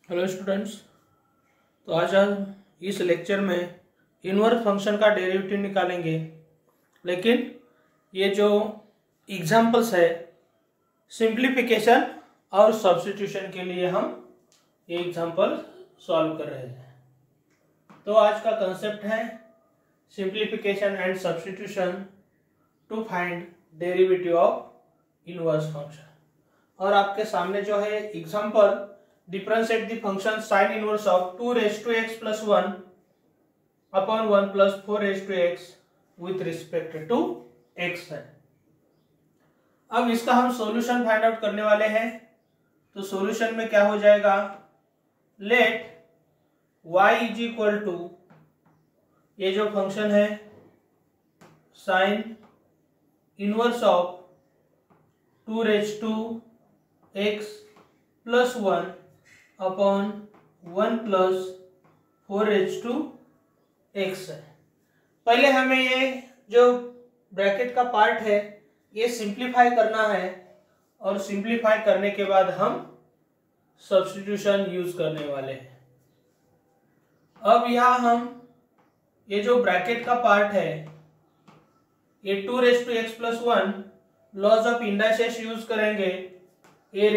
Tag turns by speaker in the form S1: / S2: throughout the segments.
S1: Hello students. तो आज हम इस लेक्चर में इनवर्स फंक्शन का डेरिवेटिव निकालेंगे, लेकिन ये जो एग्जांपल्स है सिंप्लीफिकेशन और सब्स्टिट्यूशन के लिए हम ये एग्जांपल सॉल्व कर रहे हैं। तो आज का कंसेप्ट है simplification and substitution to find derivative of inverse function. और आपके सामने जो है example differentiate the function sin inverse of 2 raised to x plus 1 upon 1 plus 4 raised to x with respect to x है। अब इसका हम सॉल्यूशन फाइंड आउट करने वाले हैं। तो सॉल्यूशन में क्या हो जाएगा, let y is equal to ये जो फंक्शन है sin inverse of 2 raised to x plus 1 upon 1 plus 4h2 x है। पहले हमें ये जो ब्रैकेट का पार्ट है ये सिंप्लीफाई करना है, और सिंप्लीफाई करने के बाद हम सब्स्टिट्यूशन यूज करने वाले हैं। अब यहाँ हम ये जो ब्रैकेट का पार्ट है ये 2 plus 1 laws of indices use करेंगे, a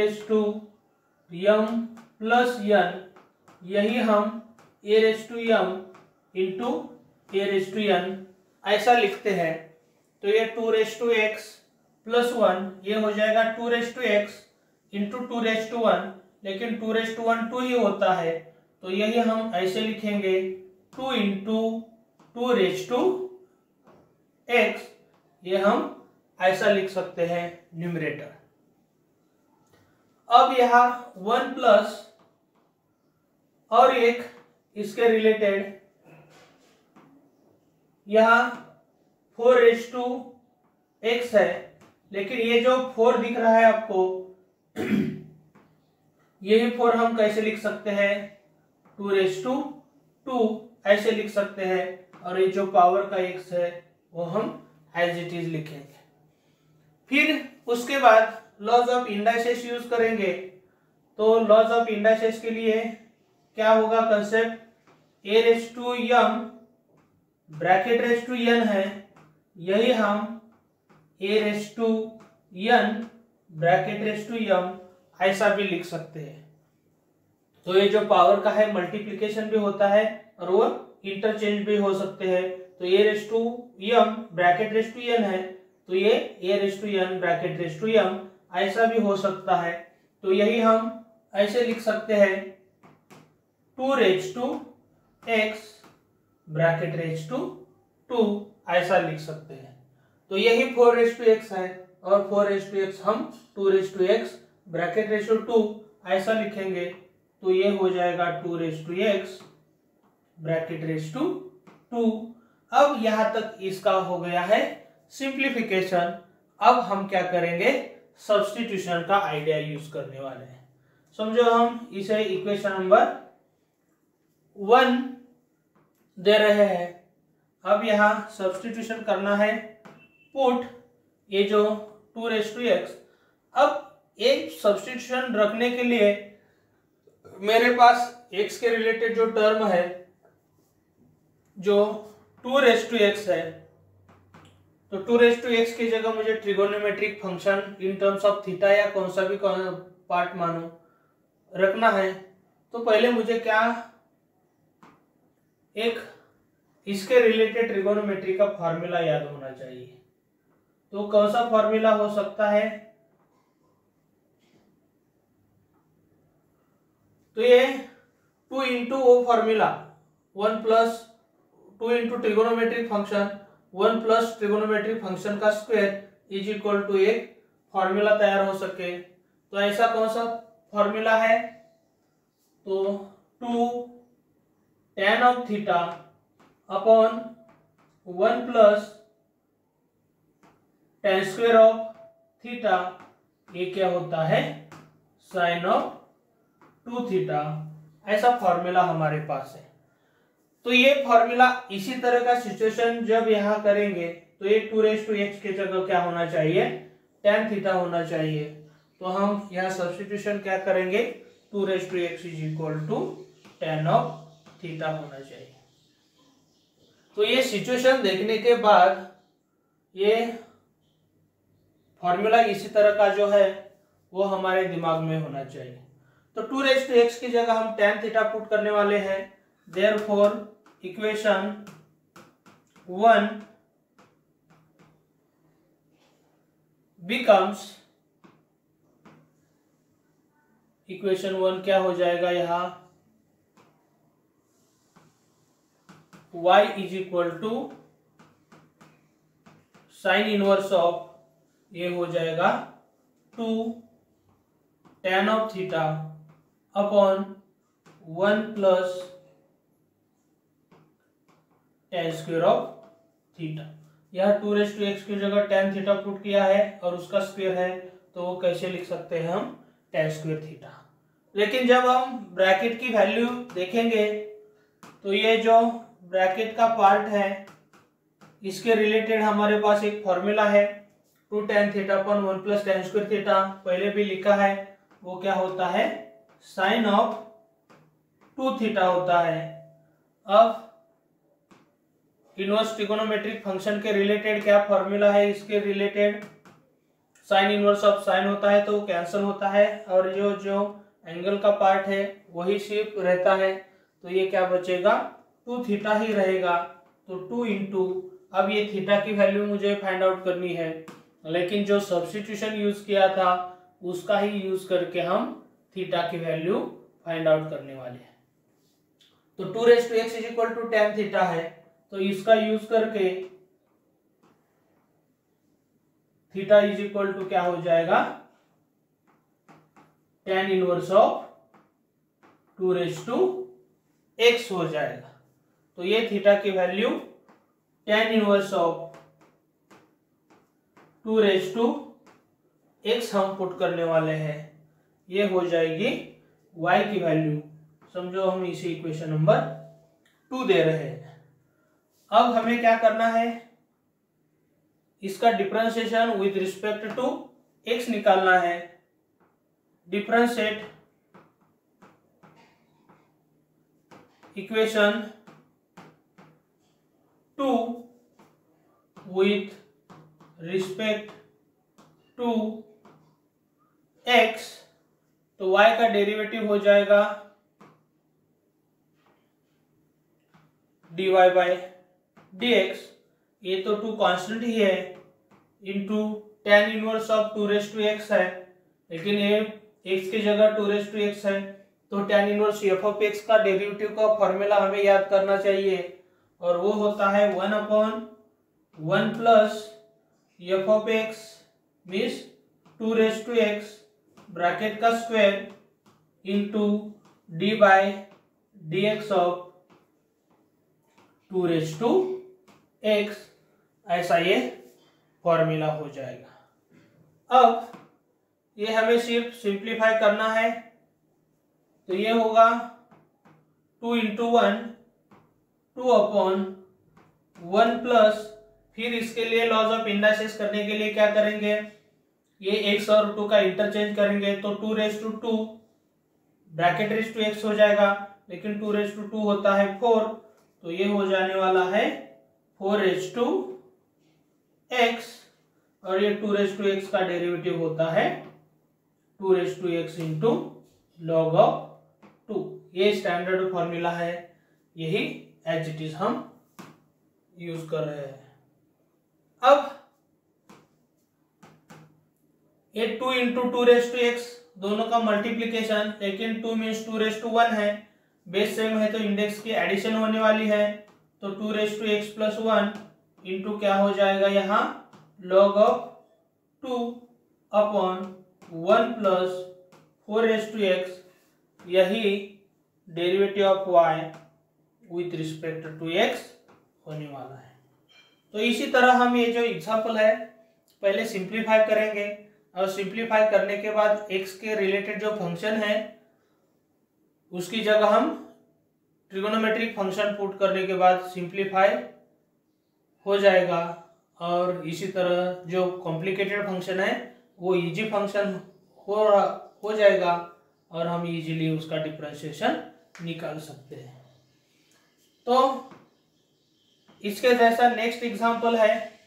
S1: m प्लस n, यही हम a m into a n ऐसा लिखते हैं। तो ये 2x प्लस 1 ये हो जाएगा 2x इंटू 2 लेकिन 2 2 ही होता है, तो यही हम ऐसे लिखेंगे 2 इंटू 2x, ये हम ऐसा लिख सकते हैं न्यूमरेटर। अब यहाँ 1 प्लस और एक इसके रिलेटेड यहाँ 4h2x है, लेकिन ये जो 4 दिख रहा है आपको यही 4 हम कैसे लिख सकते हैं, 2 ऐसे लिख सकते हैं, और ये जो पावर का x है वो हम एज इट इज लिखेंगे। फिर उसके बाद लॉज ऑफ इंडाइसेस यूज करेंगे। तो लॉज ऑफ इंडाइसेस के लिए क्या होगा concept, a m bracket n है, यही हम a ब्रैकेट m ऐसा भी लिख सकते हैं। तो ये जो पावर का है मल्टीप्लिकेशन भी होता है और वो इंटरचेंज भी हो सकते हैं। तो a m ब्रैकेट n है, तो ये a ब्रैकेट m ऐसा भी हो सकता है। तो यही हम ऐसे लिख सकते हैं 2x ब्रैकेट 2 ऐसा लिख सकते हैं। तो यही 4x है, और 4x हम 2x ब्रैकेट 2 ऐसा लिखेंगे, तो ये हो जाएगा 2x ब्रैकेट 2। अब यहां तक इसका हो गया है सिंप्लीफिकेशन। अब हम क्या करेंगे, सब्स्टिट्यूशन का आइडिया यूज करने वाले हैं। समझो हम इसे इक्वेशन नंबर 1 दे रहे हैं। अब यहाँ सब्स्टिट्यूशन करना है, पुट ये जो 2x। अब एक सब्स्टिट्यूशन रखने के लिए मेरे पास x के रिलेटेड जो टर्म है जो 2x है, तो 2x की जगह मुझे trigonometric function in terms of theta या कौन सा भी पार्ट मानो रखना है। तो पहले मुझे क्या एक इसके रिलेटेड ट्रिगोनोमेट्री का फॉर्मूला याद होना चाहिए। तो कौन सा फॉर्मूला हो सकता है, तो ये 2 इंटू वो formula 1 plus 2 into trigonometric function 1 plus trigonometric function का स्क्वायर इज इक्वल टू एक फॉर्मूला तैयार हो सके। तो ऐसा कौन सा फॉर्मूला है, तो 2 tan of theta upon 1 plus tan square of theta, ये क्या होता है साइन ऑफ 2 थीटा। ऐसा फॉर्मूला हमारे पास है। तो ये फॉर्मूला इसी तरह का सिचुएशन जब यहाँ करेंगे तो ये 2x की जगह क्या होना चाहिए, tan थीटा होना चाहिए। तो हम यहाँ सब्स्टिट्यूशन क्या करेंगे, 2x = tan ऑफ थीटा होना चाहिए। तो ये सिचुएशन देखने के बाद ये फॉर्मूला इसी तरह का जो है वो हमारे दिमाग में होना चाहिए। तो 2x की जगह हम tan थीटा पुट करने वाले हैं। देयरफॉर इक्वेशन 1 becomes, इक्वेशन 1 क्या हो जाएगा यहाँ, y = साइन इनवर्स ऑफ, ये हो जाएगा 2 tan of theta upon 1 plus tan square of theta. यह 2x की जगह tan थीटा पुट किया है और उसका स्क्वायर है, तो वो कैसे लिख सकते हैं हम, tan स्क्वायर थीटा। लेकिन जब हम ब्रैकेट की वैल्यू देखेंगे तो ये जो ब्रैकेट का पार्ट है इसके रिलेटेड हमारे पास एक फॉर्मूला है 2 tan theta upon 1 plus tan square theta, पहले भी लिखा है। वो क्या होता है, साइन ऑफ 2 थीटा होता है। अब इनवर्स ट्रिगोनोमेट्रिक फंक्शन के रिलेटेड क्या फॉर्मूला है, इसके related sine inverse of sine होता है तो वो कैंसिल होता है, और जो एंगल का पार्ट है वही सिर्फ रहता है, तो ये क्या बचेगा, 2 थीटा ही रहेगा। तो 2 इंटू, अब ये थीटा की वैल्यू मुझे फाइंड आउट करनी है, लेकिन जो सब्स्टिट्यूशन यूज किया था उसका ही यूज करके हम थीटा की वैल्यू फाइंड आउट करने वाले हैं। तो 2x = tan थीटा है, तो इसका यूज करके थीटा = क्या हो जाएगा, tan इनवर्स ऑफ 2x हो जाएगा। तो ये थीटा की value tan inverse of 2x हम पुट करने वाले हैं, ये हो जाएगी y की वैल्यू। समझो हम इसी इक्वेशन नंबर 2 दे रहे हैं। अब हमें क्या करना है, इसका differentiation with respect to x निकालना है। Differentiate equation 2 with respect to x, तो y का डेरिवेटिव हो जाएगा dy बाय dx, ये तो 2 कांस्टेंट ही है, into tan inverse of 2x है, लेकिन ये x की जगह 2x है, तो tan inverse f of x का डेरिवेटिव का फॉर्मूला हमें याद करना चाहिए, और वो होता है 1/1 plus f of x means 2x bracket का square into d by dx of 2x, ऐसा ये फॉर्मूला हो जाएगा। अब ये हमें सिर्फ सिंप्लीफाई करना है, तो ये होगा 2 इंटू 1 2/1 प्लस, फिर इसके लिए लॉज ऑफ इंडाइसेस करने के लिए क्या करेंगे, ये x और 2 का इंटरचेंज करेंगे, तो 2 ब्रैकेट रेज टू x हो जाएगा, लेकिन 2 होता है 4, तो ये हो जाने वाला है 4x, और ये 2x का डेरिवेटिव होता है 2x इंटू लॉग ऑफ 2। ये स्टैंडर्ड फॉर्मूला है, यही एज इट इज हम यूज कर रहे हैं। अब ये 2 इंटू 2x दोनों का मल्टीप्लीकेशन, लेकिन 2 मीन्स 2 है, बेस सेम है तो इंडेक्स की एडिशन होने वाली है, तो 2x प्लस 1 इंटू क्या हो जाएगा यहाँ, log of 2 upon 1 plus 4x, यही derivative of y with respect to x होने वाला है। तो इसी तरह हम ये जो एग्जांपल है पहले सिंप्लीफाई करेंगे, और सिंप्लीफाई करने के बाद x के रिलेटेड जो फंक्शन है उसकी जगह हम ट्रिगोनोमेट्रिक फंक्शन पुट करने के बाद सिंप्लीफाई हो जाएगा, और इसी तरह जो कॉम्प्लिकेटेड फंक्शन है वो इजी फंक्शन हो जाएगा, और हम इजीली उसका डिफरेंशिएशन निकाल सकते हैं। तो इसके जैसा नेक्स्ट एग्जांपल है।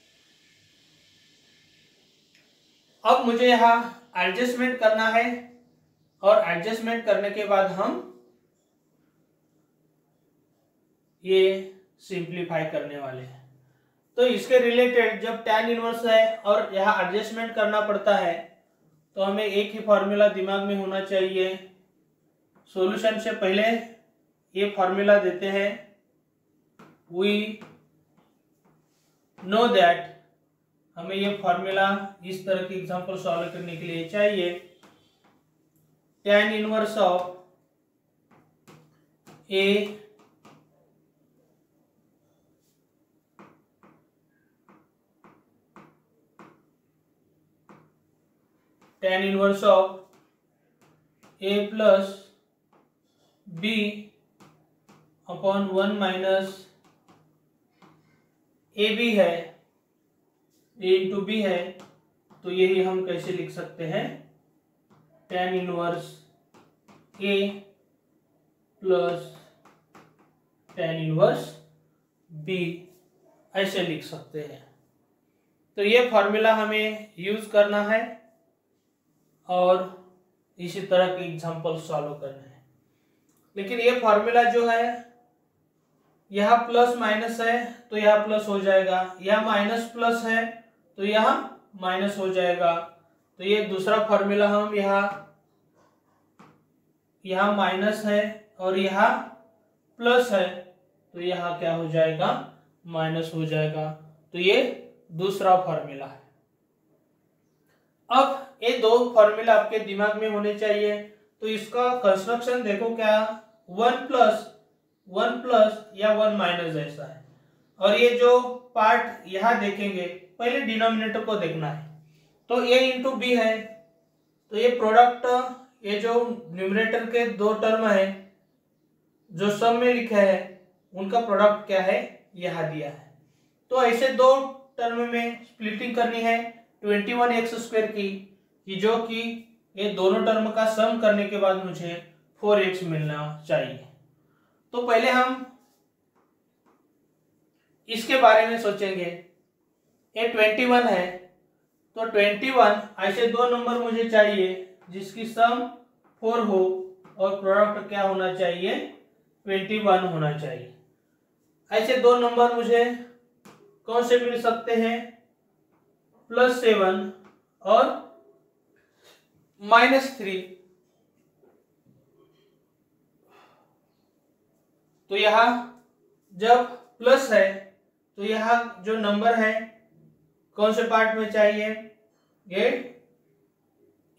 S1: अब मुझे यहाँ एडजस्टमेंट करना है और एडजस्टमेंट करने के बाद हम ये सिंप्लीफाई करने वाले हैं। तो इसके रिलेटेड जब tan इनवर्स है और यहाँ एडजस्टमेंट करना पड़ता है तो हमें एक ही फॉर्मूला दिमाग में होना चाहिए। सॉल्यूशन से पहले ये फॉर्मूला देते हैं। वी नो दैट, हमें ये फॉर्मूला इस तरह की एग्जांपल सॉल्व करने के लिए चाहिए। tan inverse of A tan inverse of A plus B upon 1 minus A B है, ए इंटू बी है, तो यही हम कैसे लिख सकते हैं, tan इनवर्स ए प्लस tan इनवर्स बी, ऐसे लिख सकते हैं। तो ये फॉर्मूला हमें यूज करना है और इसी तरह के एग्जांपल सॉल्व करने हैं। लेकिन ये फॉर्मूला जो है यहाँ प्लस माइनस है तो यहाँ प्लस हो जाएगा, यहाँ माइनस प्लस है तो यहाँ माइनस हो जाएगा। तो ये दूसरा फॉर्मूला हम यहाँ माइनस है और यहाँ प्लस है तो यहाँ क्या हो जाएगा, माइनस हो जाएगा। तो ये दूसरा फॉर्मूला है। अब ये दो फॉर्मूला आपके दिमाग में होने चाहिए। तो इसका कंस्ट्रक्शन देखो, क्या 1 प्लस या 1 माइनस जैसा है। और ये जो पार्ट यहाँ देखेंगे, पहले डिनोमिनेटर को देखना है। तो a इंटू बी है, तो ये प्रोडक्ट, ये जो न्यूमरेटर के दो टर्म है जो सम में लिखे हैं उनका प्रोडक्ट क्या है, यहाँ दिया है। तो ऐसे दो टर्म में स्प्लिटिंग करनी है 21x² की, जो कि ये दोनों टर्म का सम करने के बाद मुझे 4x मिलना चाहिए। तो पहले हम इसके बारे में सोचेंगे। ये 21 है, तो 21 ऐसे दो नंबर मुझे चाहिए जिसकी सम 4 हो और प्रोडक्ट क्या होना चाहिए, 21 होना चाहिए। ऐसे दो नंबर मुझे कौन से मिल सकते हैं, +7 और -3। तो यहाँ जब प्लस है तो यहाँ जो नंबर है कौन से पार्ट में चाहिए,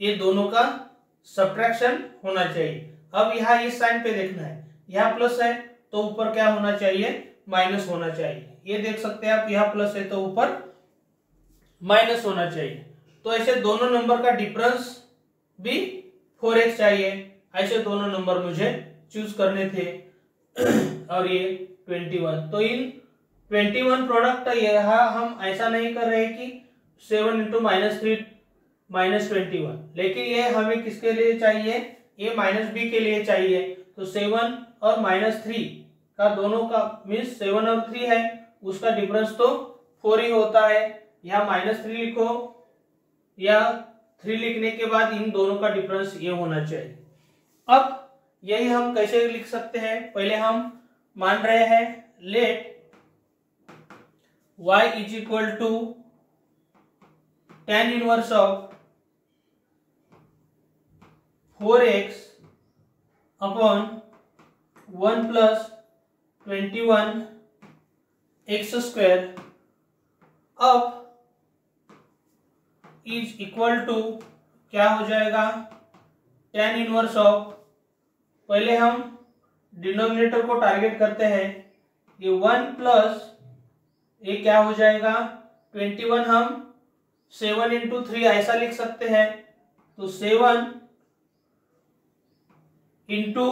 S1: ये दोनों का सब्ट्रैक्शन होना चाहिए। अब यहाँ इस साइन पे देखना है, यहाँ प्लस है तो ऊपर क्या होना चाहिए, माइनस होना चाहिए। ये देख सकते हैं आप, यहाँ प्लस है तो ऊपर माइनस होना चाहिए। तो ऐसे दोनों नंबर का डिफरेंस भी 4x चाहिए। ऐसे दोनों नंबर मुझे चूज करने थे और ये 21। तो इन 21 प्रोडक्ट यहाँ हम ऐसा नहीं कर रहे कि 7 इंटू -3 -21, लेकिन ये हमें किसके लिए चाहिए, ये -b के लिए चाहिए। तो 7 और -3 का दोनों का मीन्स 7 और 3 है, उसका डिफरेंस तो 4 ही होता है। यहाँ -3 लिखो या 3 लिखने के बाद इन दोनों का डिफरेंस ये होना चाहिए। अब यही हम कैसे लिख सकते हैं, पहले हम मान रहे हैं let y is equal to tan inverse of 4x upon 1 plus 21x²। अब इज इक्वल टू क्या हो जाएगा, tan इनवर्स ऑफ, पहले हम डिनोमिनेटर को टारगेट करते हैं, ये 1 प्लस ये क्या हो जाएगा 21, हम 7 इंटू 3 ऐसा लिख सकते हैं। तो 7 इंटू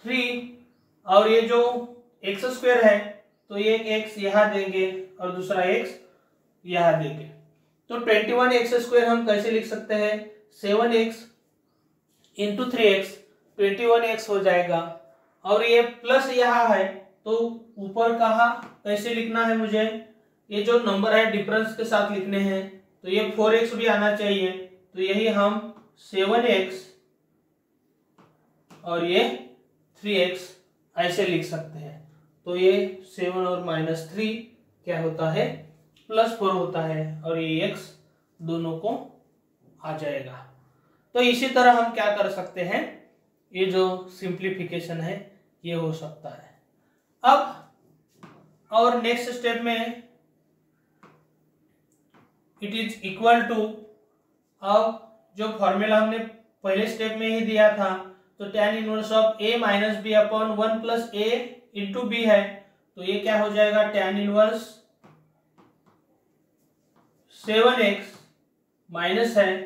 S1: 3 और ये जो x² है तो ये x यहाँ देंगे और दूसरा x यहाँ देंगे। तो 21x² हम कैसे लिख सकते हैं, 7x इंटू 3x 21x हो जाएगा। और ये प्लस यहाँ है तो ऊपर कहाँ कैसे लिखना है मुझे, ये जो नंबर है डिफरेंस के साथ लिखने हैं, तो ये 4x भी आना चाहिए, तो यही हम 7x और ये 3x ऐसे लिख सकते हैं। तो ये 7 और -3 क्या होता है, +4 होता है, और ये x दोनों को आ जाएगा। तो इसी तरह हम क्या कर सकते हैं, ये जो सिंप्लीफिकेशन है ये हो सकता है। अब और नेक्स्ट स्टेप में इट इज इक्वल टू, अब जो फॉर्मूला हमने पहले स्टेप में ही दिया था, तो tan inverse of a minus B upon 1 plus a into B है, तो ये क्या हो जाएगा, tan इनवर्स 7x माइनस है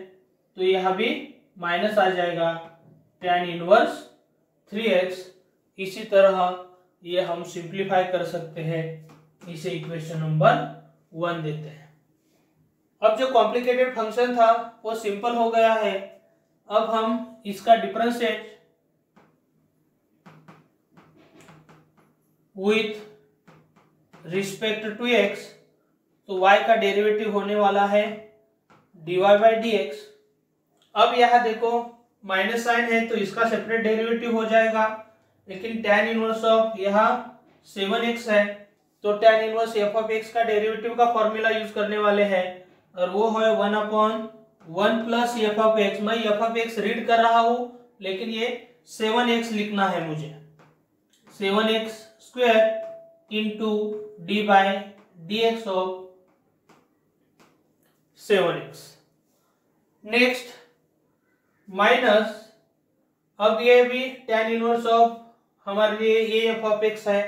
S1: तो यह भी माइनस आ जाएगा, tan इनवर्स 3x। इसी तरह ये हम सिंप्लीफाई कर सकते हैं, इसे इक्वेशन नंबर 1 देते हैं। अब जो कॉम्प्लिकेटेड फंक्शन था वो सिंपल हो गया है। अब हम इसका differentiate with respect to x, तो y का डेरिवेटिव होने वाला है dy बाई dx। अब यह देखो माइनस साइन है तो इसका सेपरेट डेरिवेटिव हो जाएगा, लेकिन tan इनवर्स ऑफ यहाँ 7x है तो tan inverse f of x का डेरिवेटिव का फॉर्मूला यूज करने वाले हैं, और वो है 1/1 प्लस f ऑफ x। मैं f ऑफ x रीड कर रहा हूं लेकिन ये 7x लिखना है मुझे, 7x square into D by D x of 7x। Next minus, अब ये भी tan इनवर्स ऑफ हमारे लिए ये f ऑफ x है,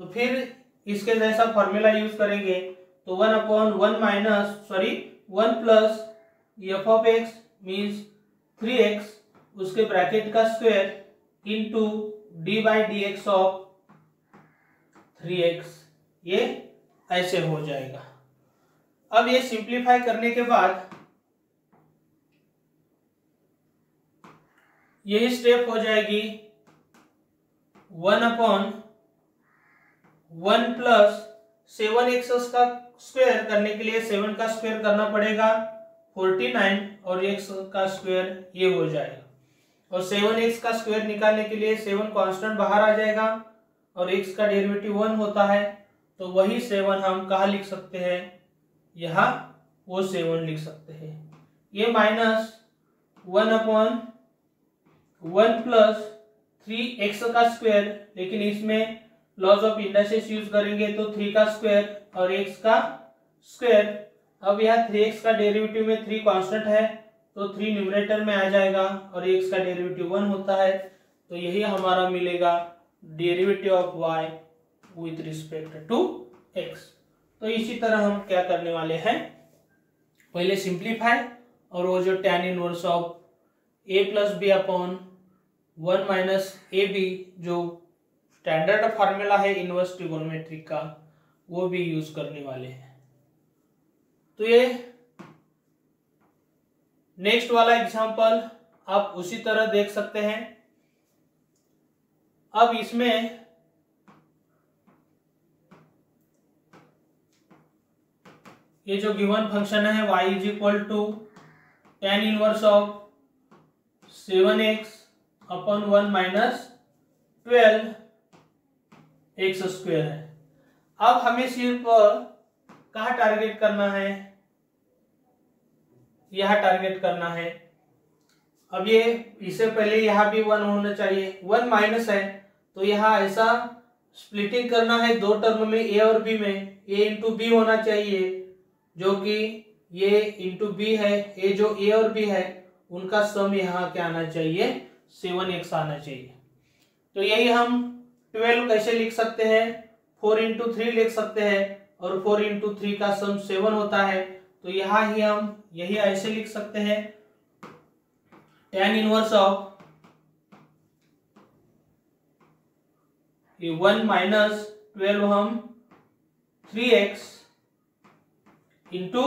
S1: तो फिर इसके जैसा फॉर्मूला यूज करेंगे, तो 1 plus f of x means 3x, उसके ब्रैकेट का square into D by D x of 3x, ये ऐसे हो जाएगा। अब ये सिंप्लीफाई करने के बाद यही स्टेप हो जाएगी 1/1 प्लस 7x का स्क्वायर करने के लिए 7 का स्क्वायर करना पड़ेगा 49, और x का स्क्वायर ये हो जाएगा, और 7x का स्क्वायर निकालने के लिए 7 कांस्टेंट बाहर आ जाएगा और x का डेरिवेटिव 1 होता है, तो वही 7 हम कहाँ लिख सकते हैं, यहाँ वो 7 लिख सकते हैं। ये माइनस 1/1 प्लस 3x का स्क्वायर, लेकिन इसमें लॉज ऑफ इंडाइसेस यूज करेंगे तो 3 का स्क्वायर और x का स्क्वायर। अब यहाँ 3x का डेरिवेटिव में 3 कांस्टेंट है तो 3 न्यूमरेटर में आ जाएगा और x का डेरिवेटिव 1 होता है, तो यही हमारा मिलेगा derivative of y with respect to x। तो इसी तरह हम क्या करने वाले हैं, पहले सिंप्लीफाई, और वो जो tan inverse of a plus B upon 1 minus A B जो स्टैंडर्ड फार्मूला है इनवर्स ट्रिगोनोमेट्री का, वो भी यूज करने वाले हैं। तो ये नेक्स्ट वाला एग्जांपल आप उसी तरह देख सकते हैं। अब इसमें ये जो गिवन फंक्शन है y is equal to tan inverse of 7x upon 1 minus 12x square है। अब हमें सिर्फ कहाँ टारगेट करना है, यह टारगेट करना है। अब ये इससे पहले यहाँ भी 1 होना चाहिए, 1 माइनस है तो यहाँ ऐसा स्प्लिटिंग करना है दो टर्म में, a और b में, a इंटू बी होना चाहिए, जो कि ये इंटू बी है, ये जो a और b है उनका सम यहाँ क्या आना चाहिए, 7x आना चाहिए। तो यही हम 12 कैसे लिख सकते हैं, 4 इंटू 3 लिख सकते हैं, और 4 इंटू 3 का सम 7 होता है, तो यहाँ ही हम यही ऐसे लिख सकते हैं, tan इनवर्स ऑफ 1 माइनस 12 हम 3x इंटू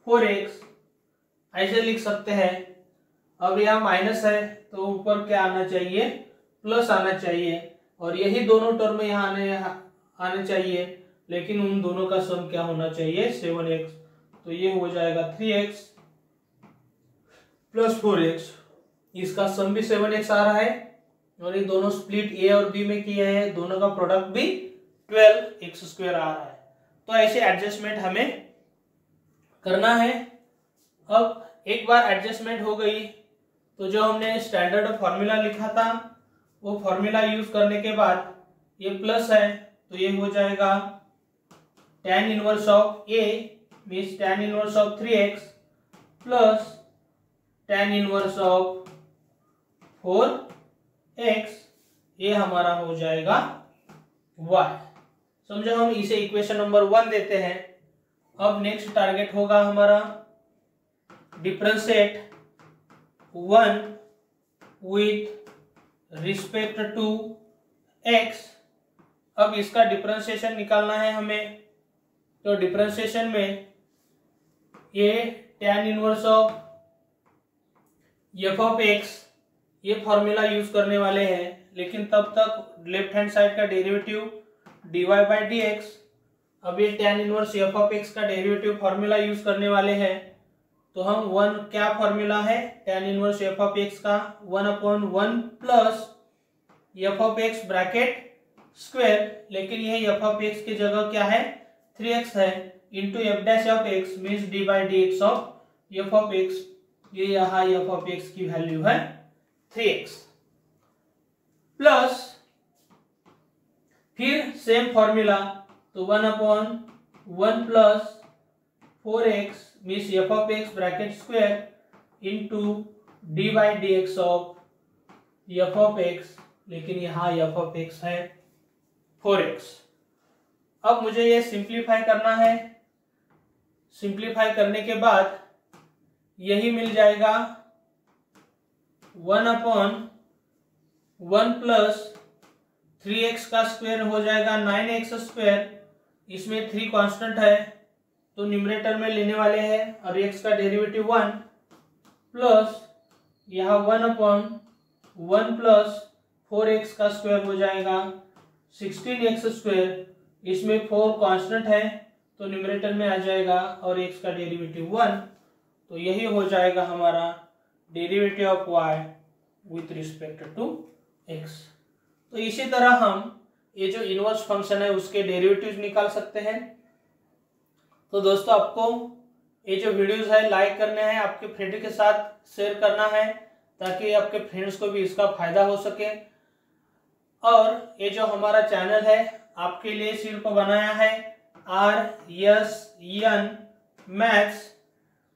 S1: 4x ऐसे लिख सकते हैं। अब यहाँ माइनस है तो ऊपर क्या आना चाहिए, प्लस आना चाहिए, और यही दोनों टर्म यहाँ आने चाहिए, लेकिन उन दोनों का सम क्या होना चाहिए, 7x। तो ये हो जाएगा 3x प्लस 4x, इसका सम भी 7x आ रहा है, और ये दोनों स्प्लिट ए और बी में किए हैं, दोनों का प्रोडक्ट भी 12x² आ रहा है। तो ऐसे एडजस्टमेंट हमें करना है। अब एक बार एडजस्टमेंट हो गई तो जो हमने स्टैंडर्ड फॉर्मूला लिखा था वो फॉर्मूला यूज करने के बाद ये प्लस है तो ये हो जाएगा tan inverse of a means tan inverse of 3x plus tan inverse of 4x, ये हमारा हो जाएगा y। समझो हम इसे इक्वेशन नंबर 1 देते हैं। अब नेक्स्ट टारगेट होगा हमारा differentiate 1 with respect to x। अब इसका डिफरेंशिएशन निकालना है हमें, तो डिफरेंशिएशन में ये tan inverse of f of x ये फॉर्मूला यूज करने वाले हैं, लेकिन तब तक लेफ्ट हैंड साइड का derivative dy by D x. अब ये tan inverse f of x का डेरिवेटिव फॉर्मूला यूज करने वाले हैं, तो हम क्या फॉर्मूला है tan inverse f of x का 1/1 plus f of x bracket square, लेकिन यह f ऑफ x की जगह क्या है 3x है, into f dash of x means D by D x of f of x। ये यहाँ f ऑफ x की वैल्यू है 3x प्लस फिर सेम फॉर्मूला, तो 1/1 plus 4x means f of x bracket square into D by D x of f of x, लेकिन यहाँ f of x है 4x। अब मुझे ये सिंप्लीफाई करना है। सिंप्लीफाई करने के बाद यही मिल जाएगा 1/1 प्लस 3x का स्क्वायर हो जाएगा 9x²। इसमें 3 कांस्टेंट है तो न्यूमरेटर में लेने वाले हैं, और x का डेरिवेटिव 1 प्लस यहाँ 1/1 प्लस 4x का स्क्वायर हो जाएगा 16x²। इसमें 4 कांस्टेंट है तो न्यूमरेटर में आ जाएगा, और x का डेरिवेटिव 1। तो यही हो जाएगा हमारा derivative of y with respect to x। तो इसी तरह हम ये जो इनवर्स फंक्शन है उसके डेरिवेटिव्स निकाल सकते हैं। तो दोस्तों आपको ये जो वीडियोस है लाइक करने हैं, आपके फ्रेंड के साथ शेयर करना है ताकि आपके फ्रेंड्स को भी इसका फायदा हो सके। और ये जो हमारा चैनल है आपके लिए सिर्फ बनाया है RSN मैथ्स,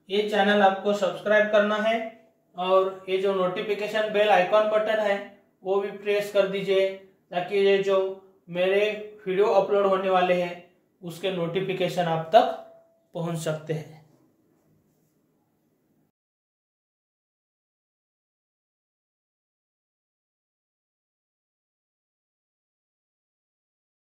S1: ये चैनल आपको सब्सक्राइब करना है, और ये जो नोटिफिकेशन बेल आइकॉन बटन है वो भी प्रेस कर दीजिए ताकि ये जो मेरे वीडियो अपलोड होने वाले हैं उसके नोटिफिकेशन आप तक पहुंच सकते हैं।